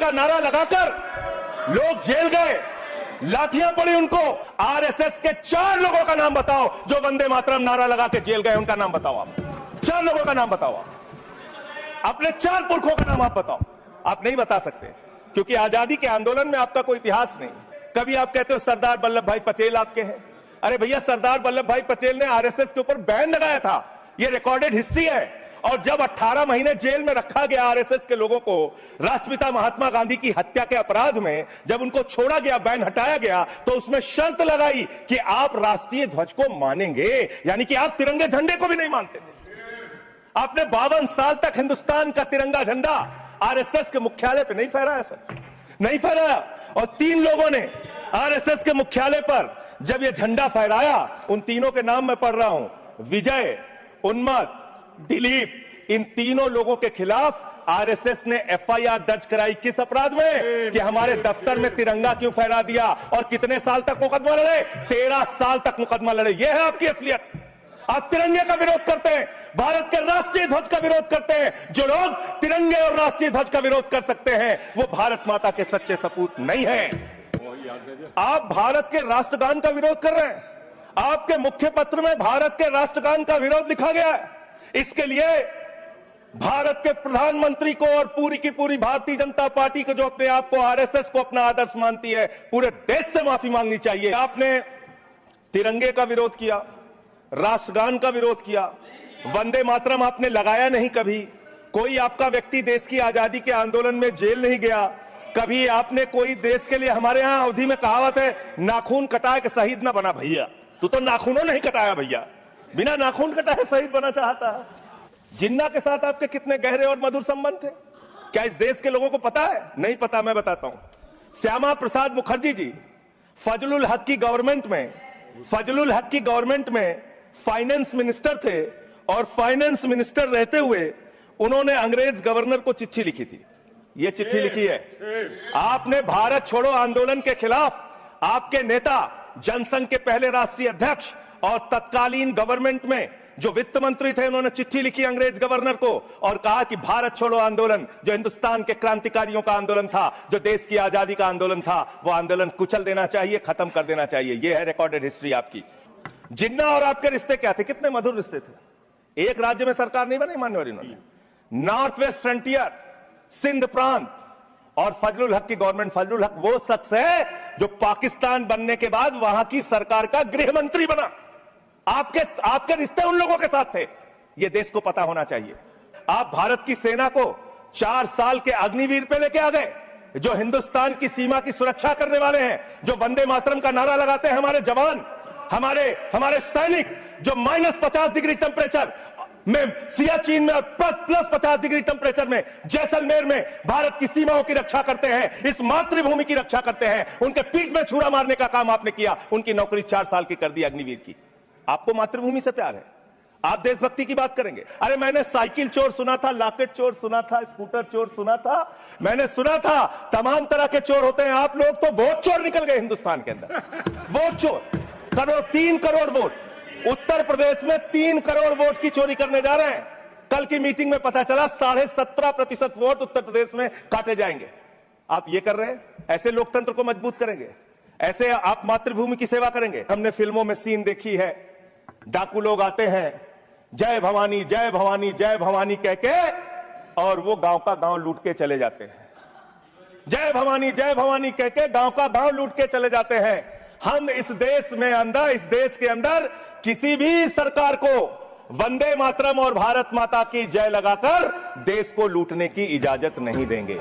का नारा लगाकर लोग जेल गए, लाठियां पड़ी उनको। आरएसएस के 4 लोगों का नाम बताओ जो वंदे मातरम नारा लगा के जेल गए, उनका नाम बताओ आप। 4 लोगों का नाम बताओ आप, अपने 4 पुरखों का नाम आप बताओ। आप नहीं बता सकते क्योंकि आजादी के आंदोलन में आपका कोई इतिहास नहीं। कभी आप कहते हो सरदार वल्लभ भाई पटेल आपके हैं। अरे भैया, सरदार वल्लभ भाई पटेल ने आरएसएस के ऊपर बैन लगाया था, यह रिकॉर्डेड हिस्ट्री है। और जब 18 महीने जेल में रखा गया आरएसएस के लोगों को राष्ट्रपिता महात्मा गांधी की हत्या के अपराध में, जब उनको छोड़ा गया, बैन हटाया गया, तो उसमें शर्त लगाई कि आप राष्ट्रीय ध्वज को मानेंगे, यानी कि आप तिरंगे झंडे को भी नहीं मानते थे। आपने 52 साल तक हिंदुस्तान का तिरंगा झंडा आरएसएस के मुख्यालय पे नहीं फहराया सर, नहीं फहराया। और 3 लोगों ने आरएसएस के मुख्यालय पर जब यह झंडा फहराया, उन तीनों के नाम मैं पढ़ रहा हूं, विजय, उन्मत्त, दिलीप, इन तीनों लोगों के खिलाफ आरएसएस ने एफआईआर दर्ज कराई। किस अपराध में? कि हमारे दफ्तर में तिरंगा क्यों फहरा दिया। और कितने साल तक मुकदमा लड़े? 13 साल तक मुकदमा लड़े। यह है आपकी असलियत। आप तिरंगे का विरोध करते हैं, भारत के राष्ट्रीय ध्वज का विरोध करते हैं। जो लोग तिरंगे और राष्ट्रीय ध्वज का विरोध कर सकते हैं वो भारत माता के सच्चे सपूत नहीं है। आप भारत के राष्ट्रगान का विरोध कर रहे हैं। आपके मुख्य पत्र में भारत के राष्ट्रगान का विरोध लिखा गया है। इसके लिए भारत के प्रधानमंत्री को और पूरी की पूरी भारतीय जनता पार्टी को, जो अपने आप को आरएसएस को अपना आदर्श मानती है, पूरे देश से माफी मांगनी चाहिए। आपने तिरंगे का विरोध किया, राष्ट्रगान का विरोद किया, वंदे मातरम आपने लगाया नहीं कभी। कोई आपका व्यक्ति देश की आजादी के आंदोलन में जेल नहीं गया। कभी आपने कोई देश के लिए, हमारे यहां अवधि में कहावत है, नाखून कटाए के शहीद ना बना भैया। तू तो नाखूनों नहीं कटाया भैया, बिना नाखून कटाए शहीद बना चाहता है। जिन्ना के साथ आपके कितने गहरे और मधुर संबंध थे, क्या इस देश के लोगों को पता है? नहीं पता, मैं बताता हूं। श्यामा प्रसाद मुखर्जी जी फजलुल हक की गवर्नमेंट में फाइनेंस मिनिस्टर थे, और फाइनेंस मिनिस्टर रहते हुए उन्होंने अंग्रेज गवर्नर को चिट्ठी लिखी थी। यह चिट्ठी लिखी है। आपने भारत छोड़ो आंदोलन के खिलाफ आपके नेता, जनसंघ के पहले राष्ट्रीय अध्यक्ष और तत्कालीन गवर्नमेंट में जो वित्त मंत्री थे, उन्होंने चिट्ठी लिखी अंग्रेज गवर्नर को और कहा कि भारत छोड़ो आंदोलन, जो हिंदुस्तान के क्रांतिकारियों का आंदोलन था, जो देश की आजादी का आंदोलन था, वो आंदोलन कुचल देना चाहिए, खत्म कर देना चाहिए। यह है रिकॉर्डेड हिस्ट्री आपकी। जिन्ना और आपके रिश्ते क्या थे? कितने मधुर रिश्ते थे। एक राज्य में सरकार नहीं बनाई मान्यवर इन्होंने, नॉर्थ वेस्ट फ्रंटियर, सिंध प्रांत, और फजलुल हक की गवर्नमेंट। फजलुल हक वो शख्स है जो पाकिस्तान बनने के बाद वहां की सरकार का गृह मंत्री बना। आपके रिश्ते उन लोगों के साथ थे, यह देश को पता होना चाहिए। आप भारत की सेना को 4 साल के अग्निवीर पे लेके आ गए, जो हिंदुस्तान की सीमा की सुरक्षा करने वाले हैं, जो वंदे मातरम का नारा लगाते हैं हमारे जवान, हमारे सैनिक, जो -50 डिग्री टेम्परेचर में सियाचिन में, प्लस 50 डिग्री टेम्परेचर में जैसलमेर में भारत की सीमाओं की रक्षा करते हैं, इस मातृभूमि की रक्षा करते हैं। उनके पीठ में छुरा मारने का काम आपने किया, उनकी नौकरी 4 साल की कर दी अग्निवीर की। आपको मातृभूमि से प्यार है, आप देशभक्ति की बात करेंगे। अरे मैंने साइकिल चोर सुना था, लॉकेट चोर सुना था, स्कूटर चोर सुना था, मैंने सुना था तमाम तरह के चोर होते हैं। आप लोग तो वोट चोर निकल गए हिंदुस्तान के अंदर। वोट चोर, 3 करोड़ वोट उत्तर प्रदेश में 3 करोड़ वोट की चोरी करने जा रहे हैं। कल की मीटिंग में पता चला 17.5% वोट उत्तर प्रदेश में काटे जाएंगे। आप ये कर रहे हैं, ऐसे लोकतंत्र को मजबूत करेंगे? ऐसे आप मातृभूमि की सेवा करेंगे? हमने फिल्मों में सीन देखी है, डाकू लोग आते हैं, जय भवानी जय भवानी जय भवानी कह के, और वो गांव का गांव लूट के चले जाते हैं। जय भवानी कह के गांव का गांव लूट के चले जाते हैं। हम इस देश के अंदर किसी भी सरकार को वंदे मातरम और भारत माता की जय लगाकर देश को लूटने की इजाजत नहीं देंगे।